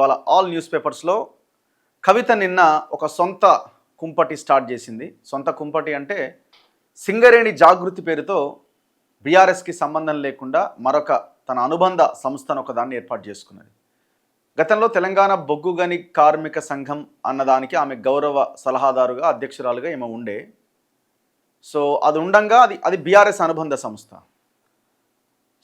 ఇవాళ all news పేపర్స్లో కవిత నిన్న ఒక సొంత కుంపటి స్టార్ట్ చేసింది. సొంత కుంపటి అంటే సింగరేణి జాగృతి పేరుతో బీఆర్ఎస్కి సంబంధం లేకుండా మరొక తన అనుబంధ సంస్థను ఒకదాన్ని ఏర్పాటు చేసుకున్నది. గతంలో తెలంగాణ బొగ్గు గని కార్మిక సంఘం అన్నదానికి ఆమె గౌరవ సలహాదారుగా అధ్యక్షురాలుగా ఈమె ఉండే. సో అది ఉండంగా అది బీఆర్ఎస్ అనుబంధ సంస్థ.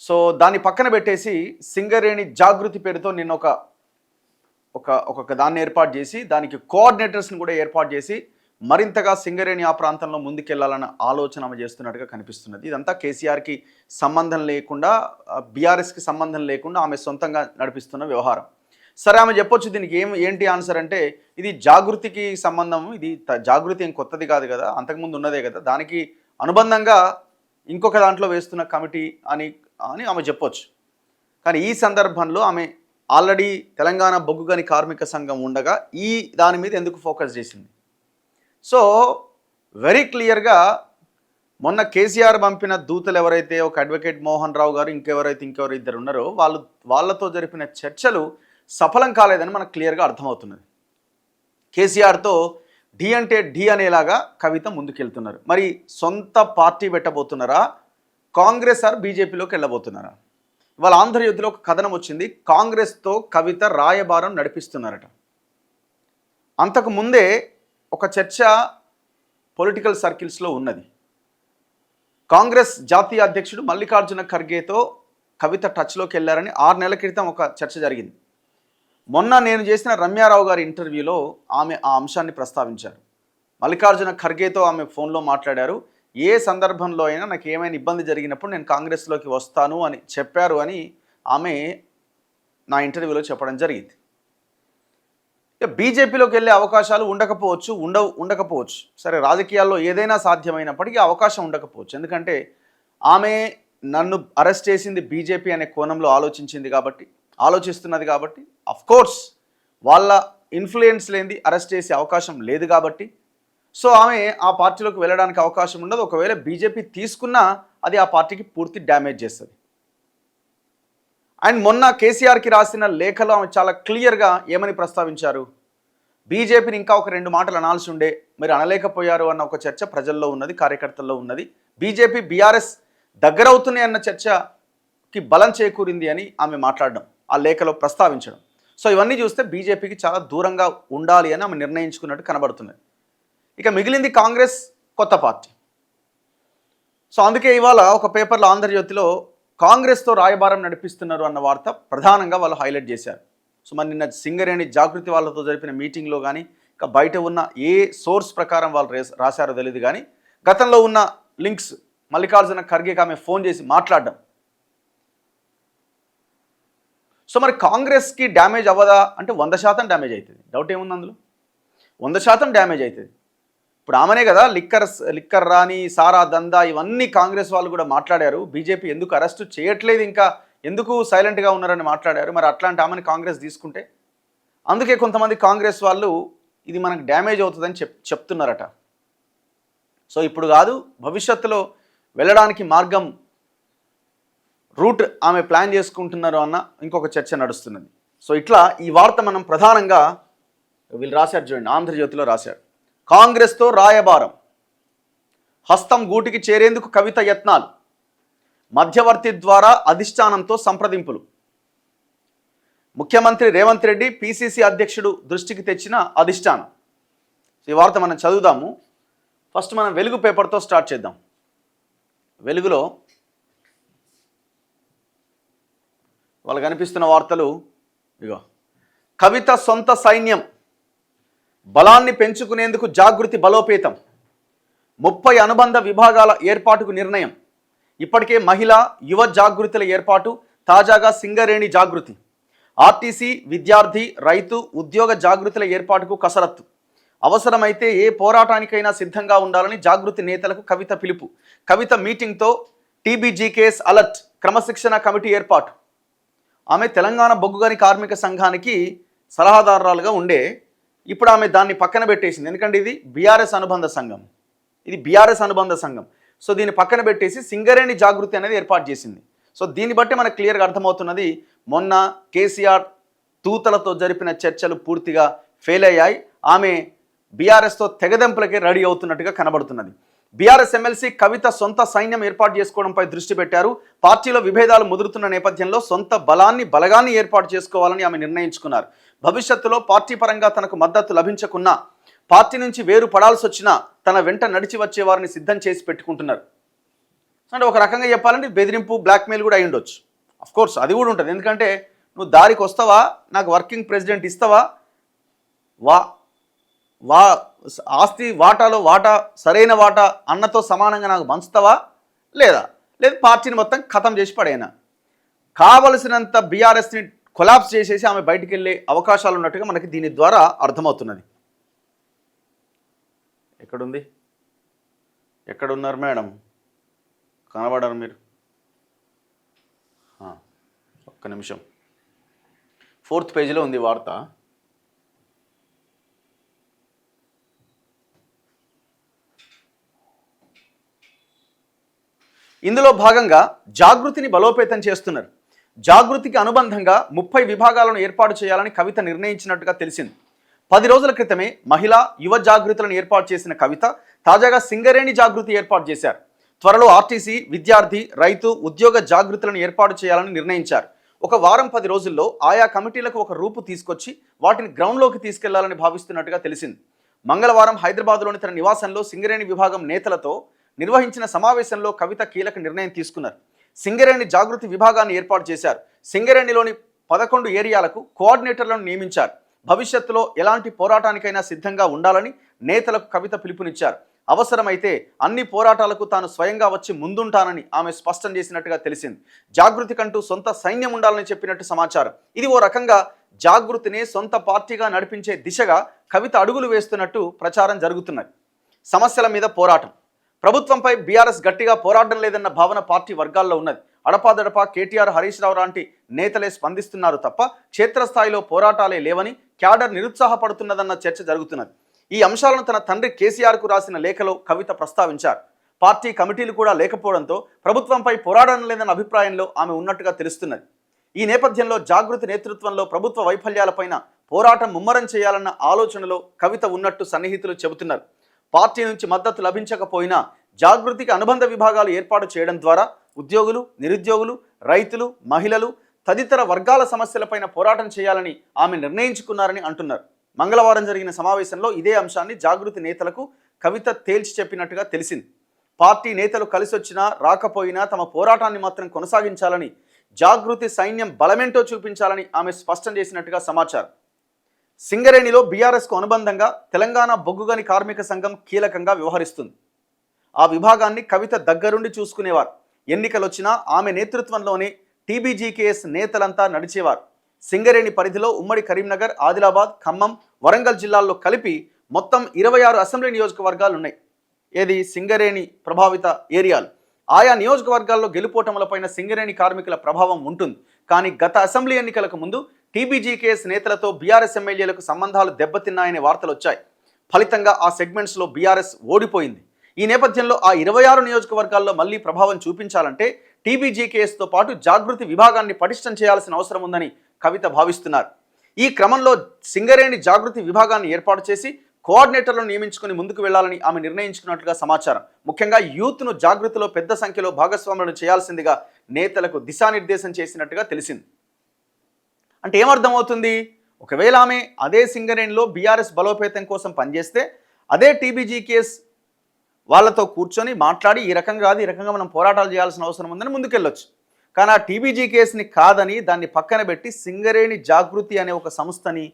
సో దాన్ని పక్కన పెట్టేసి సింగరేణి జాగృతి పేరుతో నిన్న ఒక దాన్ని ఏర్పాటు చేసి దానికి కోఆర్డినేటర్స్ని కూడా ఏర్పాటు చేసి మరింతగా సింగరేణి ఆ ప్రాంతంలో ముందుకెళ్లాలన్న ఆలోచన ఆమె చేస్తున్నట్టుగా కనిపిస్తున్నది. ఇదంతా కేసీఆర్కి సంబంధం లేకుండా, బీఆర్ఎస్కి సంబంధం లేకుండా ఆమె సొంతంగా నడిపిస్తున్న వ్యవహారం. సరే, ఆమె చెప్పొచ్చు దీనికి ఏంటి ఆన్సర్ అంటే, ఇది జాగృతికి సంబంధం, ఇది జాగృతి ఏం కొత్తది కాదు కదా, అంతకుముందు ఉన్నదే కదా, దానికి అనుబంధంగా ఇంకొక దాంట్లో వేస్తున్న కమిటీ అని ఆమె చెప్పొచ్చు. కానీ ఈ సందర్భంలో ఆమె ఆల్రెడీ తెలంగాణ బొగ్గు గని కార్మిక సంఘం ఉండగా ఈ దాని మీద ఎందుకు ఫోకస్ చేసింది? సో వెరీ క్లియర్గా మొన్న కేసీఆర్ పంపిన దూతలు ఎవరైతే ఒక అడ్వకేట్ మోహన్ రావు గారు ఇంకెవరు ఇద్దరు ఉన్నారో వాళ్ళతో జరిపిన చర్చలు సఫలం కాలేదని మనకు క్లియర్గా అర్థమవుతున్నది. కేసీఆర్తో ఢీ అంటే ఢీ అనేలాగా కవిత ముందుకెళ్తున్నారు. మరి సొంత పార్టీ పెట్టబోతున్నారా, కాంగ్రెస్ ఆర్ బీజేపీలోకి వెళ్ళబోతున్నారా? ఇవాళ ఆంధ్రజ్యోతిలో ఒక కథనం వచ్చింది, కాంగ్రెస్తో కవిత రాయబారం నడిపిస్తున్నారట. అంతకు ముందే ఒక చర్చ పొలిటికల్ సర్కిల్స్లో ఉన్నది. కాంగ్రెస్ జాతీయ అధ్యక్షుడు మల్లికార్జున ఖర్గేతో కవిత టచ్లోకి వెళ్ళారని 6 నెలల క్రితం ఒక చర్చ జరిగింది. మొన్న నేను చేసిన రమ్యారావు గారి ఇంటర్వ్యూలో ఆమె ఆ అంశాన్ని ప్రస్తావించారు. మల్లికార్జున ఖర్గేతో ఆమె ఫోన్లో మాట్లాడారు. ఏ సందర్భంలో అయినా నాకు ఏమైనా ఇబ్బంది జరిగినప్పుడు నేను కాంగ్రెస్లోకి వస్తాను అని చెప్పారు అని ఆమె నా ఇంటర్వ్యూలో చెప్పడం జరిగింది. బీజేపీలోకి వెళ్ళే అవకాశాలు ఉండకపోవచ్చు. సరే, రాజకీయాల్లో ఏదైనా సాధ్యమైనప్పటికీ అవకాశం ఉండకపోవచ్చు. ఎందుకంటే ఆమె నన్ను అరెస్ట్ చేసింది బీజేపీ అనే కోణంలో ఆలోచిస్తున్నది కాబట్టి అఫ్కోర్స్ వాళ్ళ ఇన్ఫ్లుయెన్స్ లేనిది అరెస్ట్ చేసే అవకాశం లేదు కాబట్టి, సో ఆమె ఆ పార్టీలోకి వెళ్ళడానికి అవకాశం ఉండదు. ఒకవేళ బీజేపీ తీసుకున్నా అది ఆ పార్టీకి పూర్తి డ్యామేజ్ చేస్తుంది. అండ్ మొన్న కేసీఆర్కి రాసిన లేఖలో ఆమె చాలా క్లియర్గా ఏమని ప్రస్తావించారు, బీజేపీని ఇంకా ఒక 2 మాటలు అనాల్సి ఉండే, మీరు అనలేకపోయారు అన్న ఒక చర్చ ప్రజల్లో ఉన్నది, కార్యకర్తల్లో ఉన్నది. బీజేపీ బీఆర్ఎస్ దగ్గరవుతున్నాయి అన్న చర్చకి బలం చేకూరింది అని ఆమె మాట్లాడడం, ఆ లేఖలో ప్రస్తావించడం. సో ఇవన్నీ చూస్తే బీజేపీకి చాలా దూరంగా ఉండాలి అని ఆమె నిర్ణయించుకున్నట్టు కనబడుతున్నది. ఇక మిగిలింది కాంగ్రెస్, కొత్త పార్టీ. సో అందుకే ఇవాళ ఒక పేపర్లో ఆంధ్రజ్యోతిలో కాంగ్రెస్తో రాయబారం నడిపిస్తున్నారు అన్న వార్త ప్రధానంగా వాళ్ళు హైలైట్ చేశారు. సో మరి నిన్న సింగరేణి జాగృతి వాళ్ళతో జరిపిన మీటింగ్లో కానీ, ఇంకా బయట ఉన్న ఏ సోర్స్ ప్రకారం వాళ్ళు రాశారో తెలియదు కానీ, గతంలో ఉన్న లింక్స్ మల్లికార్జున ఖర్గేకి ఆమె ఫోన్ చేసి మాట్లాడడం. సో మరి కాంగ్రెస్కి డ్యామేజ్ అవ్వదా అంటే 100% డ్యామేజ్ అవుతుంది. డౌట్ ఏముంది అందులో? 100% డ్యామేజ్ అవుతుంది. ఇప్పుడు ఆమెనే కదా లిక్కర్ రాని, సారా దందా ఇవన్నీ కాంగ్రెస్ వాళ్ళు కూడా మాట్లాడారు. బీజేపీ ఎందుకు అరెస్టు చేయట్లేదు, ఇంకా ఎందుకు సైలెంట్గా ఉన్నారని మాట్లాడారు. మరి అట్లాంటి ఆమెను కాంగ్రెస్ తీసుకుంటే, అందుకే కొంతమంది కాంగ్రెస్ వాళ్ళు ఇది మనకు డ్యామేజ్ అవుతుందని చెప్తున్నారట. సో ఇప్పుడు కాదు, భవిష్యత్తులో వెళ్ళడానికి మార్గం, రూట్ ఆమె ప్లాన్ చేసుకుంటున్నారు అన్న ఇంకొక చర్చ నడుస్తున్నది. సో ఇట్లా ఈ వార్త మనం ప్రధానంగా వీళ్ళు రాశారు చూడండి, ఆంధ్రజ్యోతిలో రాశారు. కాంగ్రెస్తో రాయబారం, హస్తం గూటికి చేరేందుకు కవిత యత్నాలు, మధ్యవర్తి ద్వారా అధిష్టానంతో సంప్రదింపులు, ముఖ్యమంత్రి రేవంత్ రెడ్డి పిసిసి అధ్యక్షుడు దృష్టికి తెచ్చిన అధిష్టానం. ఈ వార్త మనం చదువుదాము. ఫస్ట్ మనం వెలుగు పేపర్తో స్టార్ట్ చేద్దాం. వెలుగులో వాళ్ళు కనిపిస్తున్న వార్తలు ఇగో, కవిత సొంత సైన్యం, బలాన్ని పెంచుకునేందుకు జాగృతి బలోపేతం, 30 అనుబంధ విభాగాల ఏర్పాటుకు నిర్ణయం, ఇప్పటికే మహిళా యువ జాగృతుల ఏర్పాటు, తాజాగా సింగరేణి జాగృతి, ఆర్టీసీ విద్యార్థి రైతు ఉద్యోగ జాగృతుల ఏర్పాటుకు కసరత్తు, అవసరమైతే ఏ పోరాటానికైనా సిద్ధంగా ఉండాలని జాగృతి నేతలకు కవిత పిలుపు, కవిత మీటింగ్తో టీబీజీకేఎస్ అలర్ట్, క్రమశిక్షణ కమిటీ ఏర్పాటు. ఆమె తెలంగాణ బొగ్గు గని కార్మిక సంఘానికి సలహాదారురాలుగా ఉండే, ఇప్పుడు ఆమె దాన్ని పక్కన పెట్టేసింది. ఎందుకంటే ఇది బీఆర్ఎస్ అనుబంధ సంఘం. సో దీన్ని పక్కన పెట్టేసి సింగరేణి జాగృతి అనేది ఏర్పాటు చేసింది. సో దీన్ని బట్టి మనకు క్లియర్గా అర్థమవుతున్నది, మొన్న కేసీఆర్ తూతలతో జరిపిన చర్చలు పూర్తిగా ఫెయిల్ అయ్యాయి. ఆమె బీఆర్ఎస్తో తెగదెంపులకే రెడీ అవుతున్నట్టుగా కనబడుతున్నది. బీఆర్ఎస్ ఎమ్మెల్సీ కవిత సొంత సైన్యం ఏర్పాటు చేసుకోవడంపై దృష్టి పెట్టారు. పార్టీలో విభేదాలు ముదురుతున్న నేపథ్యంలో సొంత బలగాన్ని ఏర్పాటు చేసుకోవాలని ఆమె నిర్ణయించుకున్నారు. భవిష్యత్తులో పార్టీ పరంగా తనకు మద్దతు లభించకున్నా, పార్టీ నుంచి వేరు పడాల్సి వచ్చినా తన వెంట నడిచి వచ్చే వారిని సిద్ధం చేసి పెట్టుకుంటున్నారు. అంటే ఒక రకంగా చెప్పాలంటే బెదిరింపు, బ్లాక్మెయిల్ కూడా అయి ఉండొచ్చు. అఫ్కోర్స్ అది కూడా ఉంటుంది. ఎందుకంటే నువ్వు దారికి వస్తావా, నాకు వర్కింగ్ ప్రెసిడెంట్ ఇస్తావా, ఆస్తి వాటాలో వాటా సరైన వాటా అన్నతో సమానంగా నాకు పంచుతావా, లేదా పార్టీని మొత్తం ఖతం చేసి పడేనా, కావలసినంత బీఆర్ఎస్ని కొలాప్స్ చేసేసి ఆమె బయటికి వెళ్ళే అవకాశాలు ఉన్నట్టుగా మనకి దీని ద్వారా అర్థమవుతున్నది. ఎక్కడున్నారు మేడం, కనబడరు మీరు? ఒక్క నిమిషం, 4th పేజీలో ఉంది వార్త. ఇందులో భాగంగా జాగృతిని బలోపేతం చేస్తున్నారు. జాగృతికి అనుబంధంగా 30 విభాగాలను ఏర్పాటు చేయాలని కవిత నిర్ణయించినట్టుగా తెలిసింది. 10 రోజుల క్రితమే మహిళా యువ జాగృతులను ఏర్పాటు చేసిన కవిత తాజాగా సింగరేణి జాగృతి ఏర్పాటు చేశారు. త్వరలో ఆర్టీసీ, విద్యార్థి, రైతు, ఉద్యోగ జాగృతులను ఏర్పాటు చేయాలని నిర్ణయించారు. ఒక వారం 10 రోజుల్లో ఆయా కమిటీలకు ఒక రూపు తీసుకొచ్చి వాటిని గ్రౌండ్లోకి తీసుకెళ్లాలని భావిస్తున్నట్టుగా తెలిసింది. మంగళవారం హైదరాబాద్లోని తన నివాసంలో సింగరేణి విభాగం నేతలతో నిర్వహించిన సమావేశంలో కవిత కీలక నిర్ణయం తీసుకున్నారు. సింగరేణి జాగృతి విభాగాన్ని ఏర్పాటు చేశారు. సింగరేణిలోని 11 ఏరియాలకు కోఆర్డినేటర్లను నియమించారు. భవిష్యత్తులో ఎలాంటి పోరాటానికైనా సిద్ధంగా ఉండాలని నేతలకు కవిత పిలుపునిచ్చారు. అవసరమైతే అన్ని పోరాటాలకు తాను స్వయంగా వచ్చి ముందుంటానని ఆమె స్పష్టం చేసినట్టుగా తెలిసింది. జాగృతి కంటూ సొంత సైన్యం ఉండాలని చెప్పినట్టు సమాచారం. ఇది ఓ రకంగా జాగృతిని సొంత పార్టీగా నడిపించే దిశగా కవిత అడుగులు వేస్తున్నట్టు ప్రచారం జరుగుతున్నది. సమస్యల మీద పోరాటం. ప్రభుత్వంపై బీఆర్ఎస్ గట్టిగా పోరాడడం లేదన్న భావన పార్టీ వర్గాల్లో ఉన్నది. అడపాదడపా కేటీఆర్, హరీష్ రావు లాంటి నేతలే స్పందిస్తున్నారు తప్ప క్షేత్రస్థాయిలో పోరాటాలే లేవని క్యాడర్ నిరుత్సాహపడుతున్నదన్న చర్చ జరుగుతున్నది. ఈ అంశాలను తన తండ్రి కేసీఆర్కు రాసిన లేఖలో కవిత ప్రస్తావించారు. పార్టీ కమిటీలు కూడా లేకపోవడంతో ప్రభుత్వంపై పోరాడడం లేదన్న అభిప్రాయంలో ఆమె ఉన్నట్టుగా తెలుస్తున్నది. ఈ నేపథ్యంలో జాగృతి నేతృత్వంలో ప్రభుత్వ వైఫల్యాలపైన పోరాటం ముమ్మరం చేయాలన్న ఆలోచనలో కవిత ఉన్నట్టు సన్నిహితులు చెబుతున్నారు. పార్టీ నుంచి మద్దతు లభించకపోయినా జాగృతికి అనుబంధ విభాగాలు ఏర్పాటు చేయడం ద్వారా ఉద్యోగులు, నిరుద్యోగులు, రైతులు, మహిళలు తదితర వర్గాల సమస్యలపైన పోరాటం చేయాలని ఆమె నిర్ణయించుకున్నారని అంటున్నారు. మంగళవారం జరిగిన సమావేశంలో ఇదే అంశాన్ని జాగృతి నేతలకు కవిత తేల్చి చెప్పినట్టుగా తెలిసింది. పార్టీ నేతలు కలిసొచ్చినా రాకపోయినా తమ పోరాటాన్ని మాత్రం కొనసాగించాలని, జాగృతి సైన్యం బలమేంటో చూపించాలని ఆమె స్పష్టం చేసినట్టుగా సమాచారం. సింగరేణిలో బీఆర్ఎస్కు అనుబంధంగా తెలంగాణ బొగ్గుగని కార్మిక సంఘం కీలకంగా వ్యవహరిస్తుంది. ఆ విభాగాన్ని కవిత దగ్గరుండి చూసుకునేవారు. ఎన్నికలొచ్చినా ఆమె నేతృత్వంలోనే టీబీజీకేఎస్ నేతలంతా నడిచేవారు. సింగరేణి పరిధిలో ఉమ్మడి కరీంనగర్, ఆదిలాబాద్, ఖమ్మం, వరంగల్ జిల్లాల్లో కలిపి మొత్తం 26 అసెంబ్లీ నియోజకవర్గాలు ఉన్నాయి. ఏది సింగరేణి ప్రభావిత ఏరియాలు. ఆయా నియోజకవర్గాల్లో గెలుపోటములపైన సింగరేణి కార్మికుల ప్రభావం ఉంటుంది. కానీ గత అసెంబ్లీ ఎన్నికలకు ముందు టీబీజీకేఎస్ నేతలతో బీఆర్ఎస్ ఎమ్మెల్యేలకు సంబంధాలు దెబ్బతిన్నాయనే వార్తలు వచ్చాయి. ఫలితంగా ఆ సెగ్మెంట్స్లో బీఆర్ఎస్ ఓడిపోయింది. ఈ నేపథ్యంలో ఆ 26 నియోజకవర్గాల్లో మళ్లీ ప్రభావం చూపించాలంటే టీబీజీకేఎస్తో పాటు జాగృతి విభాగాన్ని పటిష్టం చేయాల్సిన అవసరం ఉందని కవిత భావిస్తున్నారు. ఈ క్రమంలో సింగరేణి జాగృతి విభాగాన్ని ఏర్పాటు చేసి కోఆర్డినేటర్లను నియమించుకుని ముందుకు వెళ్లాలని ఆమె నిర్ణయించుకున్నట్లుగా సమాచారం. ముఖ్యంగా యూత్ను జాగృతిలో పెద్ద సంఖ్యలో భాగస్వాములను చేయాల్సిందిగా నేతలకు దిశానిర్దేశం చేసినట్టుగా తెలిసింది. అంటే ఏమర్థమవుతుంది? ఒకవేళ ఆమె అదే సింగరేణిలో బీఆర్ఎస్ బలోపేతం కోసం పనిచేస్తే అదే టీబీజీకేఎస్ వాళ్ళతో కూర్చొని మాట్లాడి ఈ రకంగా కాదు, ఈ రకంగా మనం పోరాటాలు చేయాల్సిన అవసరం ఉందని ముందుకెళ్ళొచ్చు. కానీ ఆ టీబీజీకేఎస్ని కాదని దాన్ని పక్కన పెట్టి సింగరేణి జాగృతి అనే ఒక సంస్థని,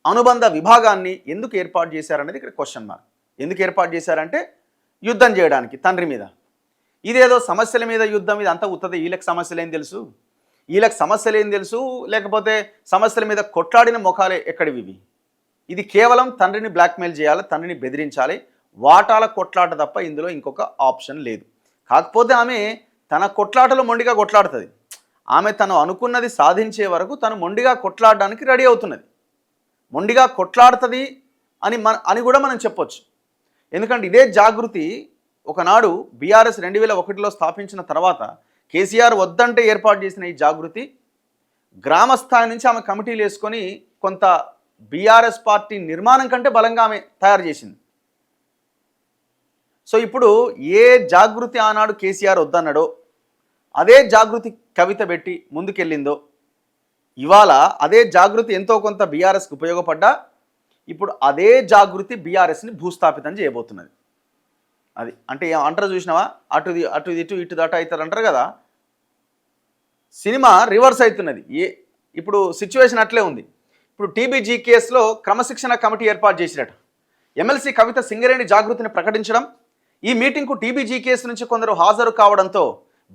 అనుబంధ విభాగాన్ని ఎందుకు ఏర్పాటు చేశారనేది ఇక్కడ క్వశ్చన్ మార్క్. ఎందుకు ఏర్పాటు చేశారంటే యుద్ధం చేయడానికి తండ్రి మీద. ఇదేదో సమస్యల మీద యుద్ధం, ఇది అంతా ఉత్తది. వీళ్ళకి సమస్యలు ఏం తెలుసు, వీళ్ళకి సమస్యలు ఏం తెలుసు, లేకపోతే సమస్యల మీద కొట్లాడిన ముఖాలే ఎక్కడివి? ఇది కేవలం తండ్రిని బ్లాక్మెయిల్ చేయాలి, తండ్రిని బెదిరించాలి, వాటాల కొట్లాట తప్ప ఇందులో ఇంకొక ఆప్షన్ లేదు. కాకపోతే ఆమె తన కొట్లాటలో మొండిగా కొట్లాడుతుంది. ఆమె తను అనుకున్నది సాధించే వరకు తను మొండిగా కొట్లాడడానికి రెడీ అవుతున్నది. మొండిగా కొట్లాడుతుంది అని కూడా మనం చెప్పొచ్చు. ఎందుకంటే ఇదే జాగృతి ఒకనాడు బీఆర్ఎస్ 2001లో స్థాపించిన తర్వాత కేసీఆర్ వద్దంటే ఏర్పాటు చేసిన ఈ జాగృతి గ్రామ స్థాయి నుంచి ఆమె కమిటీలు వేసుకొని కొంత బీఆర్ఎస్ పార్టీ నిర్మాణం కంటే బలంగా ఆమె తయారు చేసింది. సో ఇప్పుడు ఏ జాగృతి ఆనాడు కేసీఆర్ వద్దన్నాడో అదే జాగృతి కవిత పెట్టి ముందుకెళ్ళిందో ఇవాళ అదే జాగృతి ఎంతో కొంత బీఆర్ఎస్కి ఉపయోగపడ్డా ఇప్పుడు అదే జాగృతి బీఆర్ఎస్ని భూస్థాపితం చేయబోతున్నది. అది అంటే అంటారు చూసినావా, అటు ఇటు దట అవుతారు అంటారు కదా, సినిమా రివర్స్ అవుతున్నది. ఇప్పుడు సిచ్యువేషన్ అట్లే ఉంది. ఇప్పుడు టీబీజీ కేసులో క్రమశిక్షణ కమిటీ ఏర్పాటు చేసినట్టు ఎమ్మెల్సీ కవిత సింగరేణి జాగృతిని ప్రకటించడం, ఈ మీటింగ్కు టీబీజీ కేసు నుంచి కొందరు హాజరు కావడంతో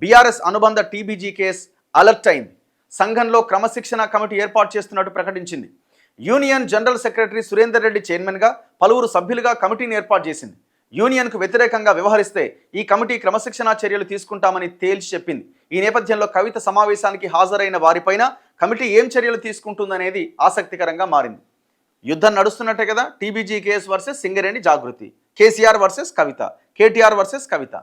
బీఆర్ఎస్ అనుబంధ టీబీజీ కేసు అలర్ట్ అయింది. సంఘంలో క్రమశిక్షణ కమిటీ ఏర్పాటు చేస్తున్నట్టు ప్రకటించింది. Union general secretary Surender Reddy చైర్మన్గా, పలువురు సభ్యులుగా కమిటీని ఏర్పాటు చేసింది. యూనియన్కు వ్యతిరేకంగా వ్యవహరిస్తే ఈ కమిటీ క్రమశిక్షణా చర్యలు తీసుకుంటామని తేల్చి చెప్పింది. ఈ నేపథ్యంలో కవిత సమావేశానికి హాజరైన వారిపైన కమిటీ ఏం చర్యలు తీసుకుంటుందనేది ఆసక్తికరంగా మారింది. యుద్ధం నడుస్తున్నట్టే కదా, టీబీజీ కేసు వర్సెస్ సింగరేణి జాగృతి, కేసీఆర్ వర్సెస్ కవిత, కేటీఆర్ వర్సెస్ కవిత.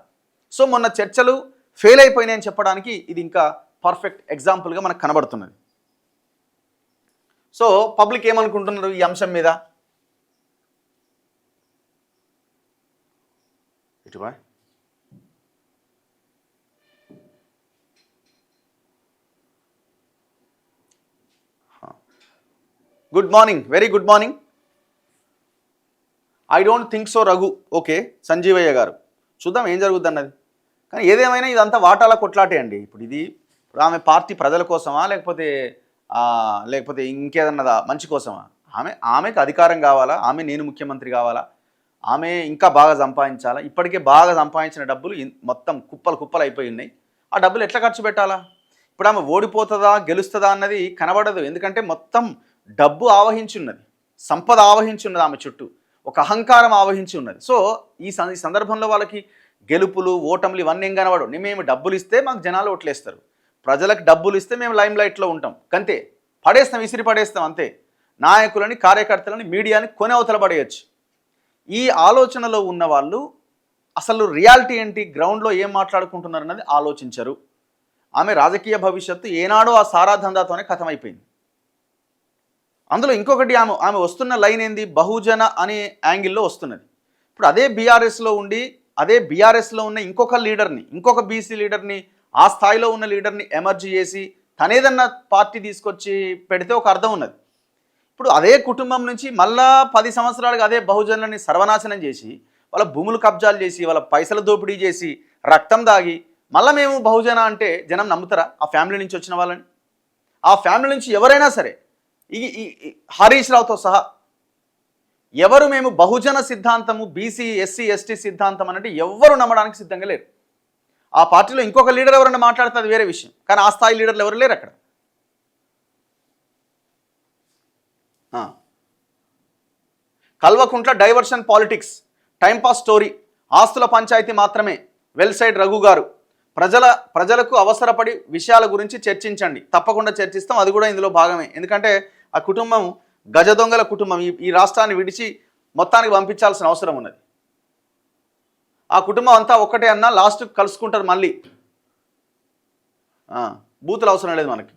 సో మొన్న చర్చలు ఫెయిల్ అయిపోయినాయని చెప్పడానికి ఇది ఇంకా పర్ఫెక్ట్ ఎగ్జాంపుల్గా మనకు కనబడుతున్నది. సో పబ్లిక్ ఏమనుకుంటున్నారు ఈ అంశం మీద? ఇటువా good morning, very good morning. I don't think so Raghu. Okay Sanjeevaiah garu, చూద్దాం ఏం జరుగుద్ది అన్నది. కానీ ఏదేమైనా ఇదంతా వాటాల కొట్లాటే అండి. ఇప్పుడు ఆమె పార్టీ ప్రజల కోసమా లేకపోతే ఇంకేదన్నదా మంచి కోసమా? ఆమెకు అధికారం కావాలా, నేను ముఖ్యమంత్రి కావాలా, ఆమె ఇంకా బాగా సంపాదించాలా. ఇప్పటికే బాగా సంపాదించిన డబ్బులు మొత్తం కుప్పలు అయిపోయి ఉన్నాయి. ఆ డబ్బులు ఎట్లా ఖర్చు పెట్టాలా? ఇప్పుడు ఆమె ఓడిపోతుందా గెలుస్తుందా అన్నది కనబడదు. ఎందుకంటే మొత్తం డబ్బు ఆవహించి ఉన్నది, సంపద ఆవహించి ఉన్నది, ఆమె చుట్టూ ఒక అహంకారం ఆవహించి ఉన్నది. సో ఈ సందర్భంలో వాళ్ళకి గెలుపులు ఓటములు ఇవన్నీ ఏం కనబడు. మేము డబ్బులు ఇస్తే మాకు జనాలు ఓట్లేస్తారు, ప్రజలకు డబ్బులు ఇస్తే మేము లైమ్ లైట్లో ఉంటాం, అంతే, విసిరి పడేస్తాం అంతే. నాయకులని, కార్యకర్తలని, మీడియాని కొని అవతల పడేయచ్చు. ఈ ఆలోచనలో ఉన్న వాళ్ళు అసలు రియాలిటీ ఏంటి, గ్రౌండ్లో ఏం మాట్లాడుకుంటున్నారు అన్నది ఆలోచించరు. ఆమె రాజకీయ భవిష్యత్తు ఏనాడో ఆ సారా ధందాతోనే ఖతమైపోయింది. అందులో ఇంకొకటి ఆమె వస్తున్న లైన్ ఏంది, బహుజన అనే యాంగిల్లో వస్తున్నది. ఇప్పుడు అదే బీఆర్ఎస్లో ఉన్న ఇంకొక లీడర్ని, ఇంకొక బీసీ లీడర్ని, ఆ స్థాయిలో ఉన్న లీడర్ని ఎమర్జీ చేసి తనేదన్నా పార్టీ తీసుకొచ్చి పెడితే ఒక అర్థం ఉన్నది. ఇప్పుడు అదే కుటుంబం నుంచి మళ్ళా 10 సంవత్సరాలుగా అదే బహుజనులని సర్వనాశనం చేసి వాళ్ళ భూములు కబ్జాలు చేసి వాళ్ళ పైసల దోపిడీ చేసి రక్తం దాగి మళ్ళీ మేము బహుజన అంటే జనం నమ్ముతారా? ఆ ఫ్యామిలీ నుంచి వచ్చిన వాళ్ళని, ఆ ఫ్యామిలీ నుంచి ఎవరైనా సరే, ఈ హరీష్ రావుతో సహా ఎవరు మేము బహుజన సిద్ధాంతము, బీసీ ఎస్సీ ఎస్టీ సిద్ధాంతం అంటే ఎవ్వరు నమ్మడానికి సిద్ధంగా లేరు. ఆ పార్టీలో ఇంకొక లీడర్ ఎవరైనా మాట్లాడితే అది వేరే విషయం, కానీ ఆ స్థాయి లీడర్లు ఎవరు లేరు అక్కడ. Kalvakuntla diversion politics, timepass story, ఆస్తుల పంచాయతీ మాత్రమే. వెల్ సైడ్ రఘు గారు, ప్రజలకు అవసరపడి విషయాల గురించి చర్చించండి. తప్పకుండా చర్చిస్తాం, అది కూడా ఇందులో భాగమే. ఎందుకంటే ఆ కుటుంబం గజ దొంగల కుటుంబం, ఈ రాష్ట్రాన్ని విడిచి మొత్తానికి పంపించాల్సిన అవసరం ఉన్నది. ఆ కుటుంబం అంతా ఒక్కటే అన్నా లాస్ట్ కలుసుకుంటారు మళ్ళీ. బూతులు అవసరం లేదు మనకి,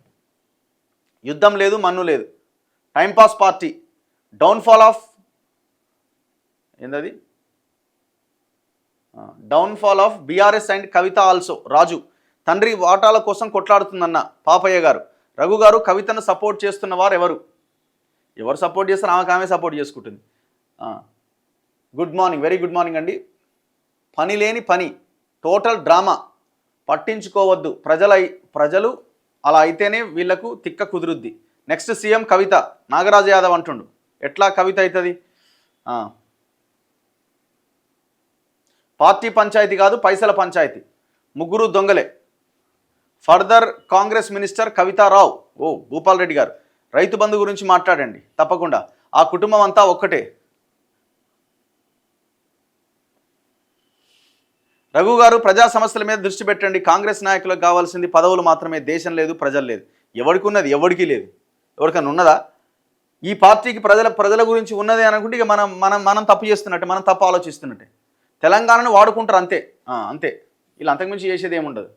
యుద్ధం లేదు, మన్ను లేదు. Timepass party, downfall of BRS and Kavitha also. Raju, తండ్రి వాటాల కోసం కొట్లాడుతుందన్న పాపయ్య గారు. రఘు గారు, కవితను సపోర్ట్ చేస్తున్న వారు ఎవరు సపోర్ట్ చేస్తారు? ఆమె సపోర్ట్ చేసుకుంటుంది. Good morning, very good morning అండి. పని లేని పని, టోటల్ డ్రామా, పట్టించుకోవద్దు ప్రజలు అలా అయితేనే వీళ్లకు తిక్క కుదురుద్ది. నెక్స్ట్ సీఎం కవిత, నాగరాజు యాదవ్ అంటుండు. ఎట్లా కవిత అవుతుంది? పార్టీ పంచాయతీ కాదు, పైసల పంచాయతీ, ముగ్గురు దొంగలే. Further Congress minister Kavitha Rao. భూపాల్ రెడ్డి గారు, రైతు బంధు గురించి మాట్లాడండి తప్పకుండా. ఆ కుటుంబం అంతా ఒక్కటే. రఘు గారు, ప్రజా సమస్యల మీద దృష్టి పెట్టండి. కాంగ్రెస్ నాయకులకు కావాల్సింది పదవులు మాత్రమే, దేశం లేదు, ప్రజలు లేదు. ఎవరికి ఉన్నది? ఎవరికి లేదు. ఎవరికైనా ఉన్నదా? ఈ పార్టీకి ప్రజల గురించి ఉన్నది అనుకుంటే ఇక మనం తప్పు చేస్తున్నట్టే, మనం తప్పు ఆలోచిస్తున్నట్టే. తెలంగాణను వాడుకుంటారు అంతే, అంతే. వీళ్ళు అంతకుమించి చేసేది ఏముండదు.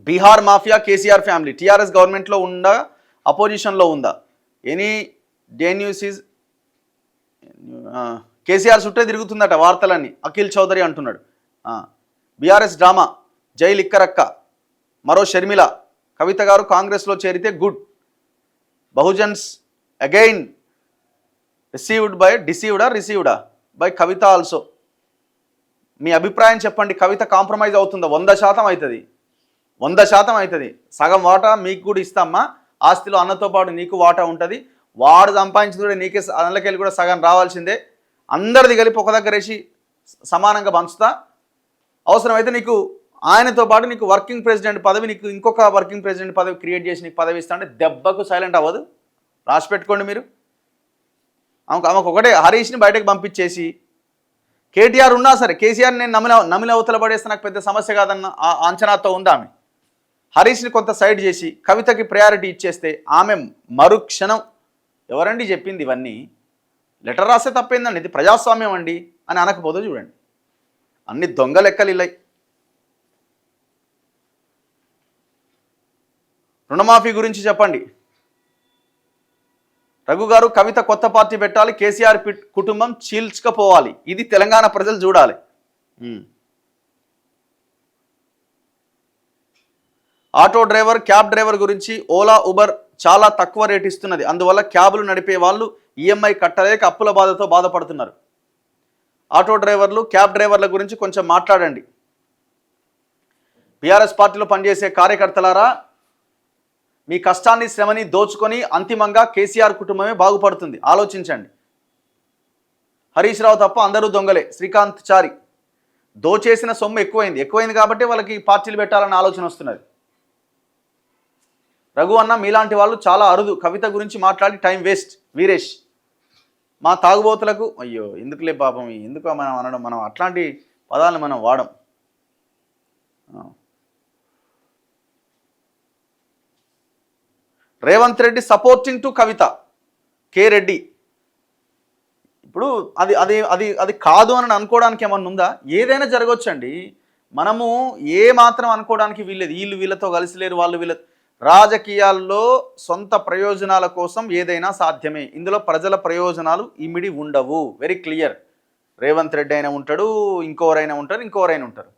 Bihar mafia KCR family TRS గవర్నమెంట్లో ఉందా అపోజిషన్లో ఉందా? Any day news is KCR చుట్టే తిరుగుతుందట వార్తలన్నీ, అఖిల్ చౌదరి అంటున్నాడు. బీఆర్ఎస్ డ్రామా జైలు ఇక్కరక్క, మరో షర్మిల, కవిత గారు కాంగ్రెస్లో చేరితే గుడ్, బహుజన్స్ అగైన్ రిసీవ్డా బై కవిత ఆల్సో. మీ అభిప్రాయం చెప్పండి. కవిత కాంప్రమైజ్ అవుతుందా? 100% అవుతుంది, 100% అవుతుంది. సగం వాటా మీకు కూడా ఇస్తామ్మా, ఆస్తిలో అన్నతో పాటు నీకు వాటా ఉంటుంది. వాడు సంపాదించింది కూడా నీకే, అందులోకెళ్ళి కూడా సగం రావాల్సిందే. అందరిది కలిపి ఒక దగ్గర వేసి సమానంగా పంచుతా. అవసరమైతే నీకు ఆయనతో పాటు నీకు వర్కింగ్ ప్రెసిడెంట్ పదవి, నీకు ఇంకొక వర్కింగ్ ప్రెసిడెంట్ పదవి క్రియేట్ చేసి నీకు పదవి ఇస్తా అంటే దెబ్బకు సైలెంట్ అవ్వదు. రాసి పెట్టుకోండి మీరు. ఆమెకు ఒకటే హరీష్ని బయటకు పంపించేసి, కేటీఆర్ ఉన్నా సరే కేసీఆర్ నేను నమిలి అవతల పడేస్తే నాకు పెద్ద సమస్య కాదన్న అంచనాతో ఉంది ఆమె. హరీష్ని కొంత సైడ్ చేసి కవితకి ప్రయారిటీ ఇచ్చేస్తే ఆమె మరుక్షణం ఎవరండి చెప్పింది ఇవన్నీ, లెటర్ రాస్తే తప్పేందండి, ఇది ప్రజాస్వామ్యం అండి అని అనకపోతే చూడండి, అన్ని దొంగ లెక్కలు ఇల్లాయి. రుణమాఫీ గురించి చెప్పండి. రఘు గారు, కవిత కొత్త పార్టీ పెట్టాలి, కేసీఆర్ కుటుంబం చీల్చుకపోవాలి, ఇది తెలంగాణ ప్రజలు చూడాలి. ఆటో డ్రైవర్, క్యాబ్ డ్రైవర్ గురించి ఓలా ఉబర్ చాలా తక్కువ రేట్ ఇస్తున్నది, అందువల్ల క్యాబులు నడిపే వాళ్ళు ఈఎంఐ కట్టలేక అప్పుల బాధతో బాధపడుతున్నారు. ఆటో డ్రైవర్లు, క్యాబ్ డ్రైవర్ల గురించి కొంచెం మాట్లాడండి. బీఆర్ఎస్ పార్టీలో పనిచేసే కార్యకర్తలారా, మీ కష్టాన్ని శ్రమని దోచుకొని అంతిమంగా కేసీఆర్ కుటుంబమే బాగుపడుతుంది, ఆలోచించండి. హరీష్ రావు తప్ప అందరూ దొంగలే. శ్రీకాంత్ చారి, దోచేసిన సొమ్ము ఎక్కువైంది కాబట్టి వాళ్ళకి పార్టీలు పెట్టాలన్న ఆలోచన వస్తున్నది. రఘు అన్న, మీలాంటి వాళ్ళు చాలా అరుదు, కవిత గురించి మాట్లాడి టైం వేస్ట్. వీరేష్, మా తాగుబోతులకు అయ్యో ఎందుకులే పాపం, ఎందుకు మనం అనడం, మనం అట్లాంటి పదాలను మనం వాడం. రేవంత్ రెడ్డి సపోర్టింగ్ టు కవిత, కే రెడ్డి. ఇప్పుడు అది అది అది అది కాదు అని అనుకోవడానికి ఏమన్నా ఉందా? ఏదైనా జరగవచ్చండి. మనము ఏ మాత్రం అనుకోవడానికి వీల్లేదు. వీళ్ళతో కలిసి లేరు, వాళ్ళు వీళ్ళ రాజకీయాల్లో సొంత ప్రయోజనాల కోసం ఏదైనా సాధ్యమే. ఇందులో ప్రజల ప్రయోజనాలు ఇమిడి ఉండవు. Very clear. రేవంత్ రెడ్డి అయినా ఉంటాడు, ఇంకోరైనా ఉంటారు.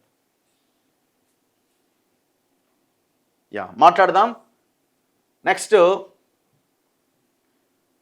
మాట్లాడదాం. నెక్స్ట్